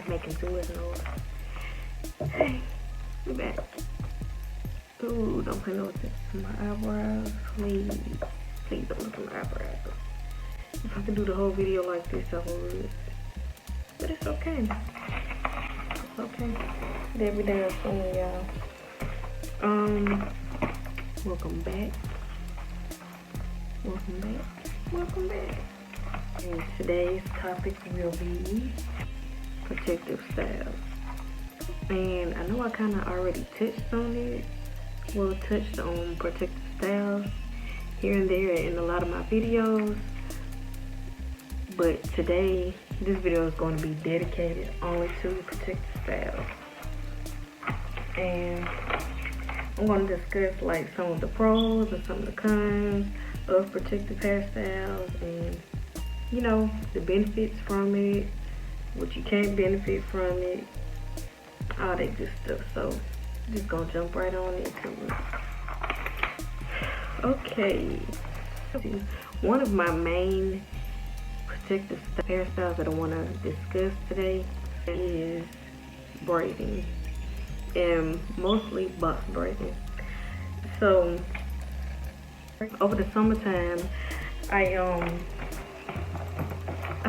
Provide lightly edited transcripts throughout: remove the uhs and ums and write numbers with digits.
making too much noise. Hey, we back. Ooh, don't put no tips on my eyebrows. Please. Please don't look at my eyebrows. If I could do the whole video like this, I would. But it's okay. It's okay. Every day is fun, y'all. Welcome back. Welcome back. Welcome back. And today's topic will be protective styles. And I know I kind of already touched on it. Well, touched on protective styles here and there in a lot of my videos. But today, this video is going to be dedicated only to protective styles. And I'm going to discuss like some of the pros and some of the cons of protective hairstyles and, you know, the benefits from it, what you can't benefit from it, all that good stuff. So just gonna jump right on into it. Okay, one of my main protective hairstyles that I want to discuss today is braiding, and mostly box braiding. So over the summertime, I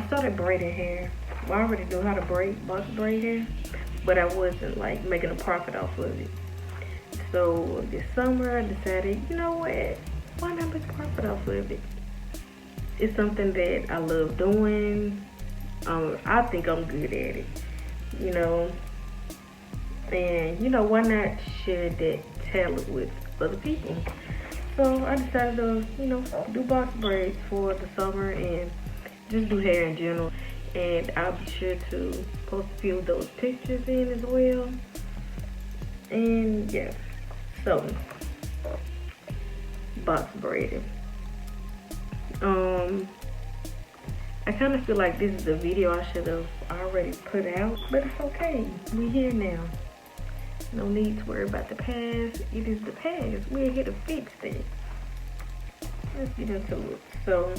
started braiding hair. Well, I already knew how to box braid hair, but I wasn't like making a profit off of it. So this summer I decided, you know what? Why not make a profit off of it? It's something that I love doing. I think I'm good at it, you know. And you know, why not share that talent with other people? So I decided to, you know, do box braids for the summer and just do hair in general. And I'll be sure to post a few of those pictures in as well. And yeah, so box braiding. I kind of feel like this is a video I should have already put out, but it's okay. We're here now. No need to worry about the past. It is the past. We're here to fix it. Let's get into it. So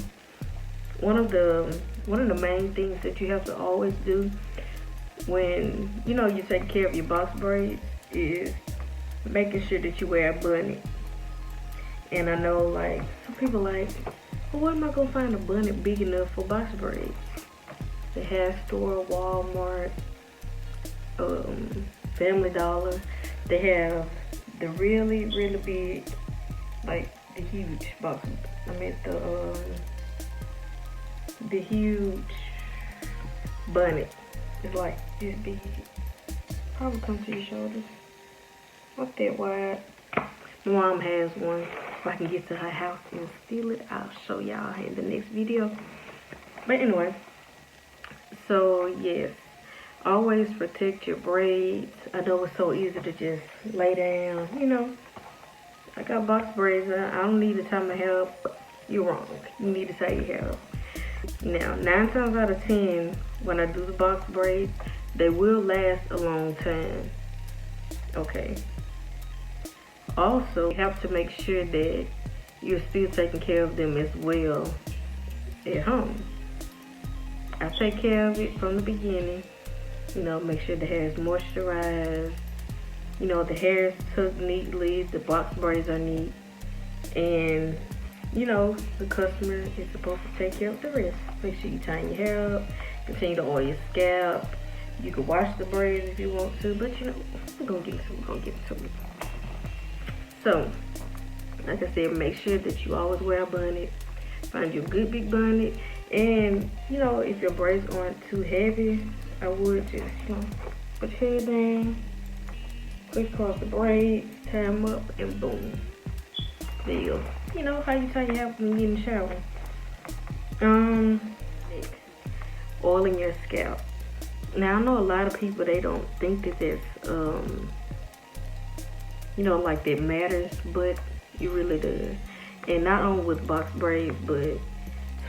one of the main things that you have to always do when, you know, you take care of your box braids is making sure that you wear a bunnet. And I know like some people like, well, where am I gonna find a bunnet big enough for box braids? The hair store, Walmart, Family Dollar, they have the really, really big, like the huge box. I mean the huge bunnet. It's like this big. Probably come to your shoulders. Not that wide. My mom has one. If I can get to her house and steal it, I'll show y'all in the next video. But anyway, so yes, always protect your braids. I know it's so easy to just lay down, you know. I got box braids. I don't need to tie my hair up. You're wrong. You need to tie your hair up. Now, 9 times out of 10, when I do the box braids, they will last a long time. Okay. Also, you have to make sure that you're still taking care of them as well at home. I take care of it from the beginning. You know, make sure the hair is moisturized. You know, the hair is tucked neatly, the box braids are neat. And, you know, the customer is supposed to take care of the rest. Make sure you tie your hair up, continue to oil your scalp. You can wash the braids if you want to, but you know, we're gonna get to it. So, like I said, make sure that you always wear a bunnet. Find your good big bunnet. And, you know, if your braids aren't too heavy, I would just, you know, put your head down, crisscross the braids, tie them up, and boom. There you go. You know how you tie your hair when you get in the shower. Next, oiling your scalp. Now, I know a lot of people, they don't think that that's, you know, like that matters, but it really does. And not only with box braids, but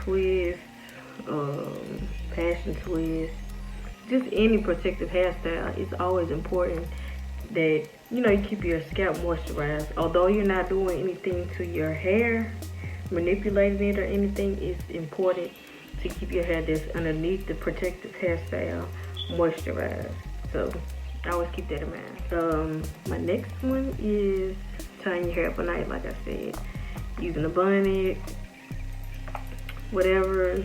twists, passion twists, just any protective hairstyle. It's always important that, you know, you keep your scalp moisturized. Although you're not doing anything to your hair, manipulating it or anything, it's important to keep your hair that's underneath the protective hairstyle moisturized. So I always keep that in mind. My next one is tying your hair up at night, like I said. Using a bonnet, whatever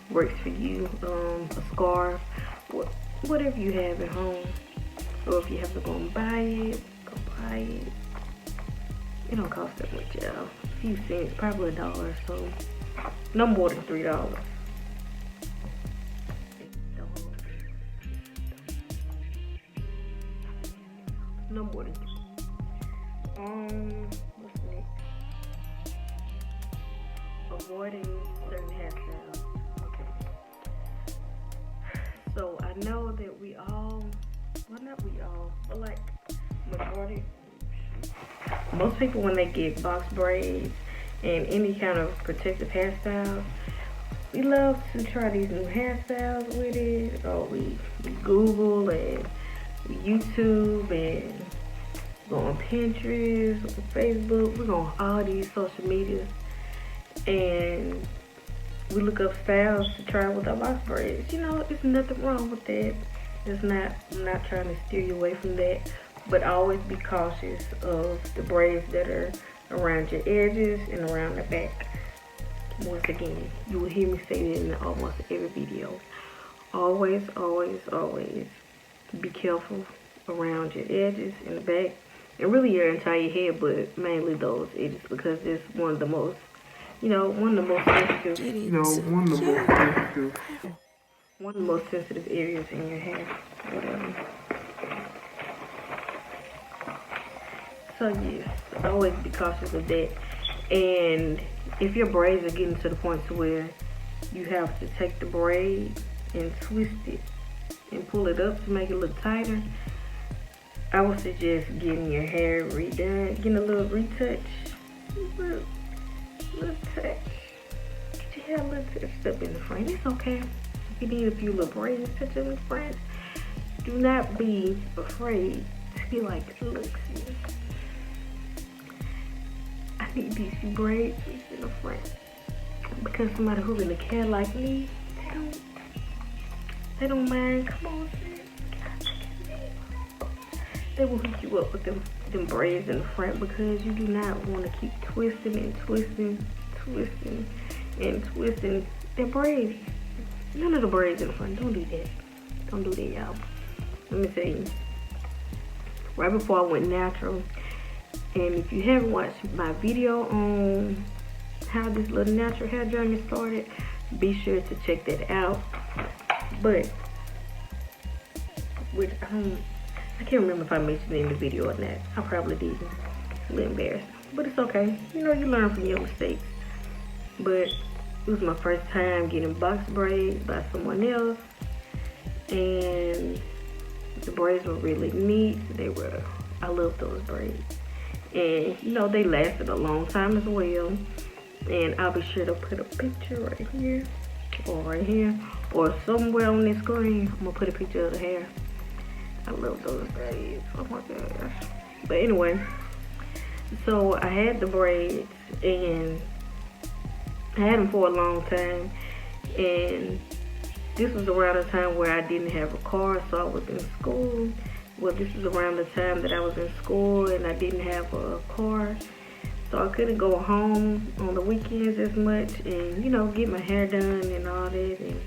works for you. A scarf, whatever you have at home. Or if you have to go and buy it, go buy it. It don't cost that much, y'all. A few cents, probably $1, so no more than $3. No more than what's next? Avoiding certain hairstyles. Okay. So I know that we all, well, not we all, but like majority, most people when they get box braids and any kind of protective hairstyle, we love to try these new hairstyles with it, or we Google and we YouTube and go on Pinterest, on Facebook, we go on all these social medias and we look up styles to try with our box braids. You know, there's nothing wrong with that. I'm not trying to steer you away from that, but always be cautious of the braids that are around your edges and around the back. Once again, you will hear me say that in almost every video. Always, always, always be careful around your edges and the back, and really your entire head, but mainly those edges, because it's one of the most, one of the most sensitive areas in your hair, whatever. So yes, always be cautious of that. And if your braids are getting to the point to where you have to take the braid and twist it and pull it up to make it look tighter, I would suggest getting your hair redone, getting a little retouch, little touch. Get your hair a little touched up in the front. It's okay. If you need a few little braids touched up in the front, do not be afraid to be like, look, see, I need these few braids in the front. Because somebody who really care like me, they don't mind. Come on, sis. They will hook you up with them braids in the front, because you do not want to keep twisting and twisting their braids. None of the braids in the front. Don't do that. Don't do that, y'all. Let me tell you. Right before I went natural, and if you haven't watched my video on how this little natural hair journey started, be sure to check that out. But with I can't remember if I mentioned it in the video or not. I probably didn't. It's a little embarrassing, but it's okay. You learn from your mistakes. But it was my first time getting box braids by someone else, and the braids were really neat. I love those braids, and they lasted a long time as well. And I'll be sure to put a picture right here, or somewhere on this screen. I'm gonna put a picture of the hair. I love those braids. Oh my gosh. But anyway, so I had the braids, and I had them for a long time, and this was around the time where I didn't have a car, so I was in school. Well, this is around the time that I was in school and I didn't have a car, so I couldn't go home on the weekends as much and get my hair done and all that, and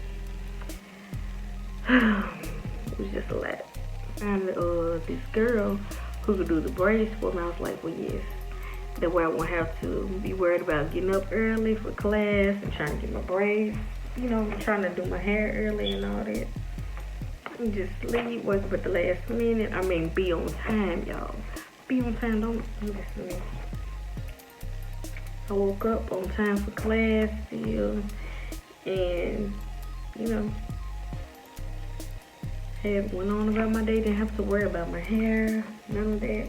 it was just a lot. And this girl who could do the braids for me, I was like, well, yes, that way I won't have to be worried about getting up early for class and trying to get my braids, trying to do my hair early and all that. And just leave, wake up at the last minute. I mean, be on time, y'all. Be on time, don't listen to me. I woke up on time for class still, and went on about my day. Didn't have to worry about my hair, none of that.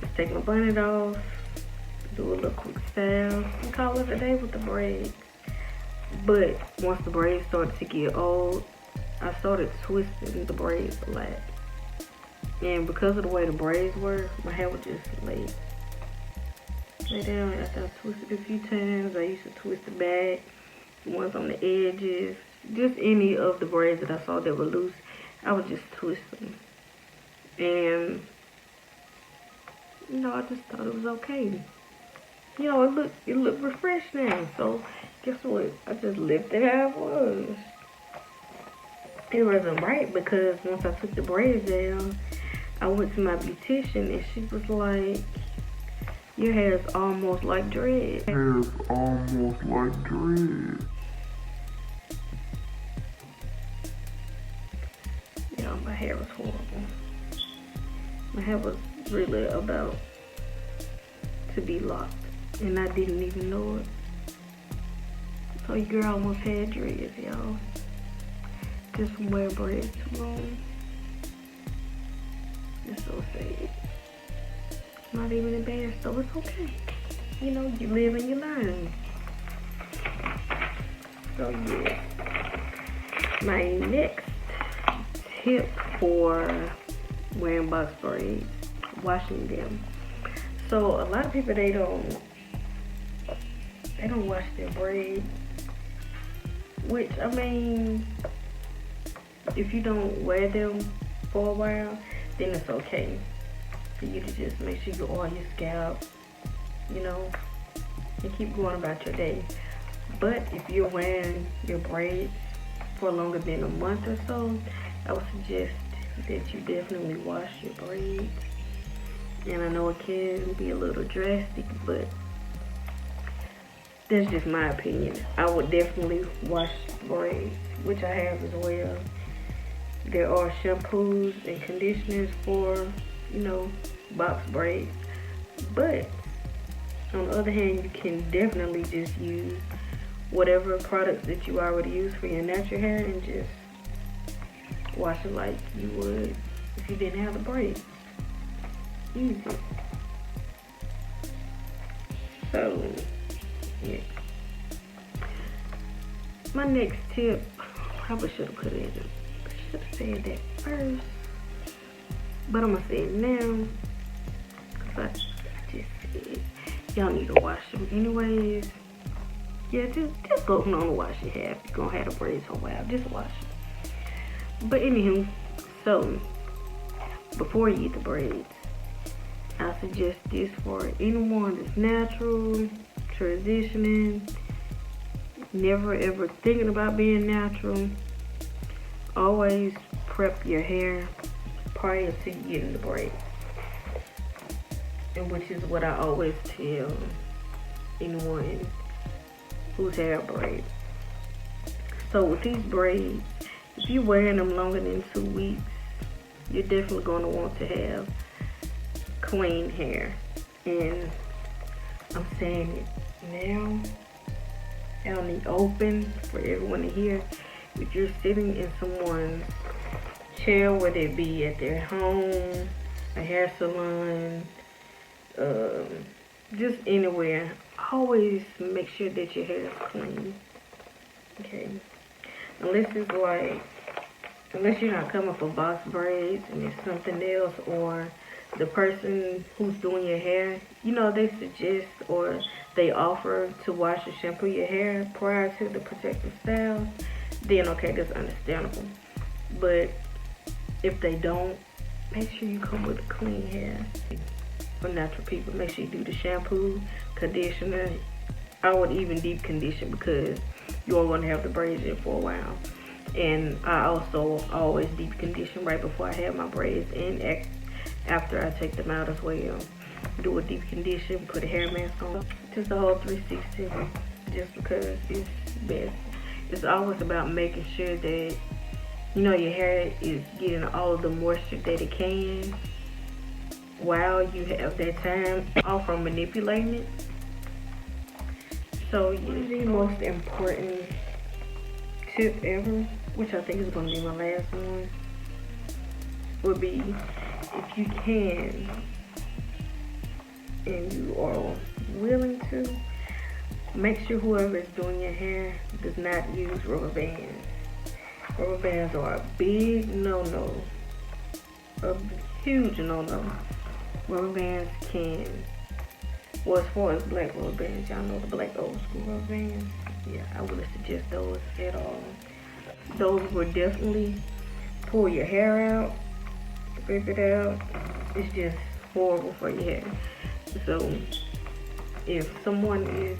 Just take my bonnet off, do a little quick style, and call it a day with the braids. But once the braids started to get old, I started twisting the braids a lot. And because of the way the braids were, my hair would just lay down. After I twisted a few times, I used to twist the back, the ones on the edges, just any of the braids that I saw that were loose, I would just twist them. And, you know, I just thought it was okay. You know, it looked refreshed now. So, guess what? I just left it how it was. It wasn't right because once I took the braids down, I went to my beautician and she was like, your hair is almost like dread. Hair is almost like dread. Yeah, my hair was horrible. My hair was really about to be locked, and I didn't even know it. So your girl almost had dreads, y'all. Just from wearing braids too long. It's so sad. Not even embarrassed though, it's okay. You know, you live and you learn. So yeah. My next tip for wearing box braids, washing them. So a lot of people, they don't wash their braids, which, I mean, if you don't wear them for a while, then it's okay for you to just make sure you oil your scalp, you know, and keep going about your day. But if you're wearing your braids for longer than a month or so, I would suggest that you definitely wash your braids. And I know it can be a little drastic, but that's just my opinion. I would definitely wash braids, which I have as well. There are shampoos and conditioners for, you know, box braids. But on the other hand, you can definitely just use whatever products that you already use for your natural hair and just wash it like you would if you didn't have the braids. Easy. So, yeah. My next tip, probably should have put it in. Should have said that first, but I'm gonna say it now because I just said y'all need to wash them anyways. Yeah, just go on and wash your hair. If you're gonna have the braids for a while, just wash it. But anywho, so before you eat the braids, I suggest this for anyone that's natural, transitioning, never ever thinking about being natural. Always prep your hair prior to getting the braids, and which is what I always tell anyone who's hair braids. So with these braids, if you're wearing them longer than 2 weeks, you're definitely going to want to have clean hair. And I'm saying it now out in the open for everyone to hear. If you're sitting in someone's chair, whether it be at their home, a hair salon, just anywhere, always make sure that your hair is clean. Okay? Unless you're not coming for box braids and it's something else, or the person who's doing your hair, you know, they suggest or they offer to wash or shampoo your hair prior to the protective styles, then okay, that's understandable. But if they don't, make sure you come with clean hair. For natural people, make sure you do the shampoo, conditioner. I would even deep condition because you are going to have the braids in for a while. And I also always deep condition right before I have my braids and after I take them out as well. Do a deep condition, put a hair mask on, just the whole 360, just because it's best. It's always about making sure that, you know, your hair is getting all of the moisture that it can while you have that time off from manipulating it. So yeah, the most important tip ever, which I think is going to be my last one, would be, if you can and you are willing to, make sure whoever is doing your hair does not use rubber bands. Rubber bands are a big no-no, a huge no-no. Rubber bands can, well, as far as black rubber bands, y'all know the black old school rubber bands. Yeah, I wouldn't suggest those at all. those will definitely pull your hair out, rip it out. It's just horrible for your hair. So if someone is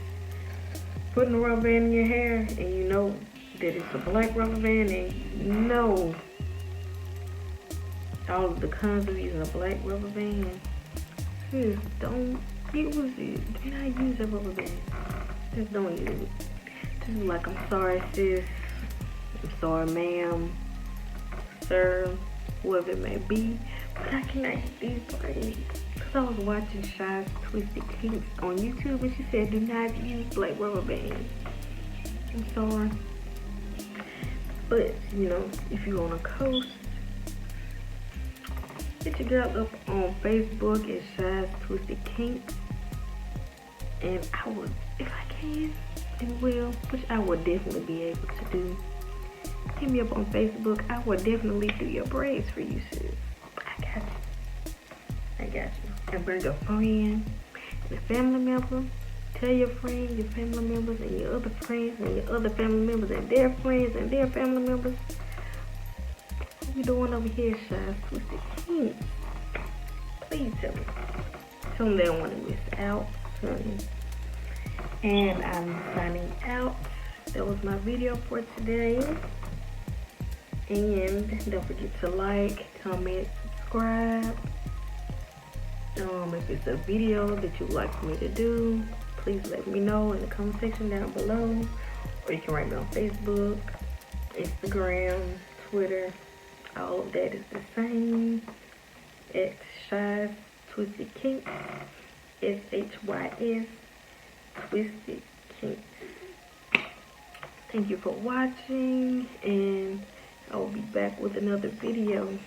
putting a rubber band in your hair and you know that it's a black rubber band and you know all of the cons of using a black rubber band, just don't use it. Do not use a rubber band. Just don't use it. Just be like, I'm sorry sis, I'm sorry ma'am, sir, whoever it may be, but I cannot use these braids. Cause I was watching Shy's Twisted Kinks on YouTube and she said do not use black rubber bands. I'm sorry. But, you know, if you on a coast, hit your girl up on Facebook at Shy's Twisted Kinks. And I would, if I can and will, which I will definitely be able to do, hit me up on Facebook. I will definitely do your braids for you, sis. I got you. I got you. And bring a friend and a family member. Tell your friends, your family members, and your other friends, and your other family members, and their friends, and their family members. What we doing over here, Shy's Twisted Kinks? Please tell me. Tell them they don't want to miss out, honey. And I'm signing out. That was my video for today. And don't forget to like, comment, subscribe. If it's a video that you'd like for me to do, please let me know in the comment section down below. Or you can write me on Facebook, Instagram, Twitter. All of that is the same. At Shy's Twisted Kinks. SHYS Twisted Kinks. Thank you for watching, and I will be back with another video.